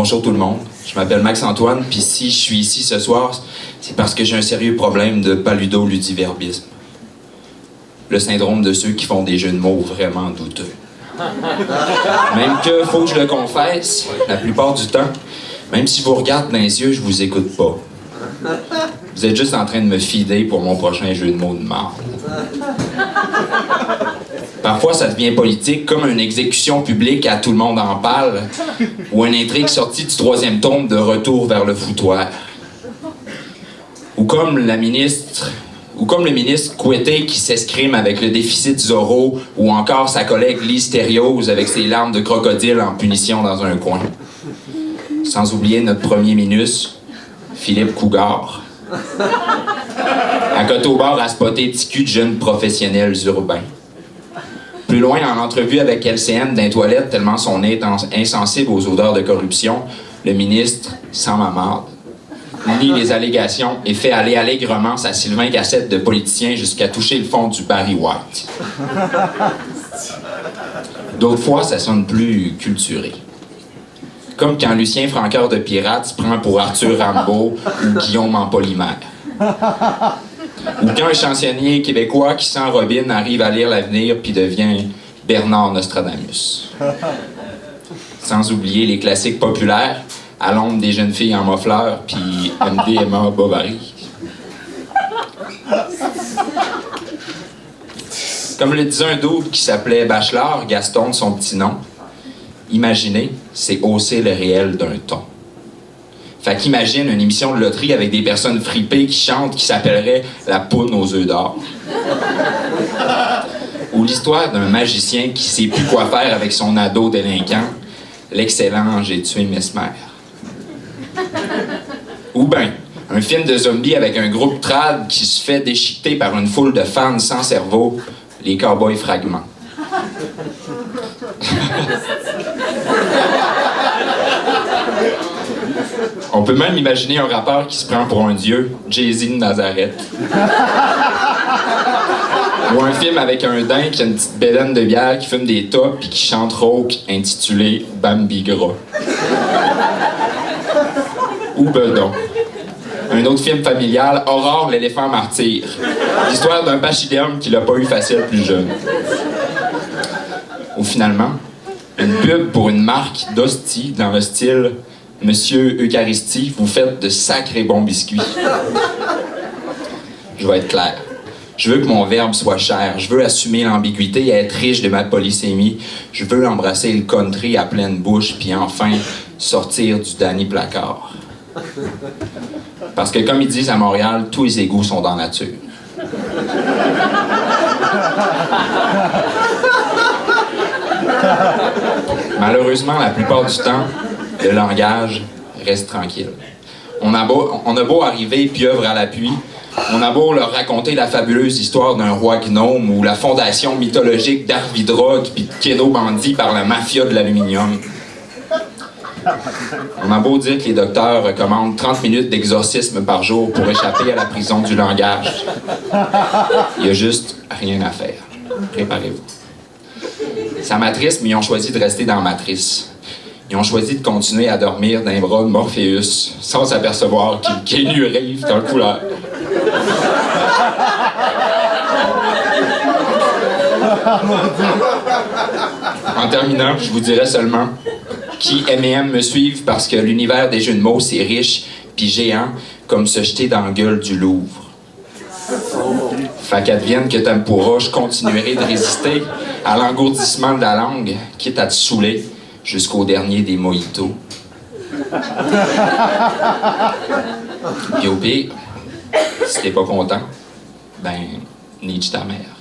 Bonjour tout le monde, je m'appelle Max-Antoine, puis si je suis ici ce soir, c'est parce que j'ai un sérieux problème de paludo-ludiverbisme. Le syndrome de ceux qui font des jeux de mots vraiment douteux. Même que, faut que je le confesse, la plupart du temps, même si je vous regarde dans les yeux, je vous écoute pas. Vous êtes juste en train de me fider pour mon prochain jeu de mots de marde. Parfois, ça devient politique, comme une exécution publique à Tout le monde en parle, ou une intrigue sortie du 3e tome de Retour vers le foutoir. Ou comme le ministre Couetté qui s'escrime avec le déficit Zorro, ou encore sa collègue Lise Thériault avec ses larmes de crocodile en punition dans un coin. Sans oublier notre premier ministre, Philippe Cougar. À côté au bord à spotter petit cul de jeunes professionnels urbains. Plus loin, en entrevue avec LCN d'un toilette, tellement son nez est insensible aux odeurs de corruption, le ministre, sans ma marde, nie les allégations et fait aller allègrement sa Sylvain Cassette de politicien jusqu'à toucher le fond du Barry White. D'autres fois, ça sonne plus culturé. Comme quand Lucien Francoeur de Pirate se prend pour Arthur Rimbaud ou Guillaume en polymère. Ou quand un chansonnier québécois qui sent Robin arrive à lire l'avenir puis devient Bernard Nostradamus. Sans oublier les classiques populaires, À l'ombre des jeunes filles en mofleur puis MDMA Bovary. Comme le disait un dude qui s'appelait Bachelor, Gaston de son petit nom, imaginer, c'est hausser le réel d'un ton. Fait qu'imagine une émission de loterie avec des personnes fripées qui chantent, qui s'appellerait La poune aux œufs d'or. Ou l'histoire d'un magicien qui sait plus quoi faire avec son ado délinquant, l'excellent J'ai tué Mesmer. Ou ben, un film de zombies avec un groupe trad qui se fait déchiqueter par une foule de fans sans cerveau, les Cowboys Fragments. On peut même imaginer un rappeur qui se prend pour un dieu, Jay-Z de Nazareth. Ou un film avec un daim qui a une petite bédaine de bière qui fume des tops puis qui chante rock intitulé Bambi Gras. Ou Bedon. Un autre film familial, Aurore l'éléphant martyr. L'histoire d'un pachyderme qui l'a pas eu facile plus jeune. Ou finalement, une pub pour une marque d'hostie dans le style Monsieur Eucharistie, vous faites de sacrés bons biscuits. Je vais être clair. Je veux que mon verbe soit cher. Je veux assumer l'ambiguïté et être riche de ma polysémie. Je veux embrasser le country à pleine bouche puis enfin sortir du Danny Placard. Parce que comme ils disent à Montréal, tous les égouts sont dans la nature. Malheureusement, la plupart du temps, le langage reste tranquille. On a beau arriver pieuvre à l'appui, on a beau leur raconter la fabuleuse histoire d'un roi gnome ou la fondation mythologique d'Arvidrog puis de Kéno-Bandit par la mafia de l'aluminium. On a beau dire que les docteurs recommandent 30 minutes d'exorcisme par jour pour échapper à la prison du langage. Il y a juste rien à faire. Préparez-vous. Ça m'attriste, mais ils ont choisi de rester dans la matrice. Ils ont choisi de continuer à dormir dans les bras de Morpheus sans s'apercevoir qu'il lui arrive dans le couloir. En terminant, je vous dirai seulement qui aime me suivre parce que l'univers des jeux de mots, c'est riche puis géant comme se jeter dans la gueule du Louvre. Fait qu'advienne que t'aimes pourras, je continuerai de résister à l'engourdissement de la langue, quitte à te saouler jusqu'au dernier des mojitos. Puis au pire, si t'es pas content, ben, niche ta mère.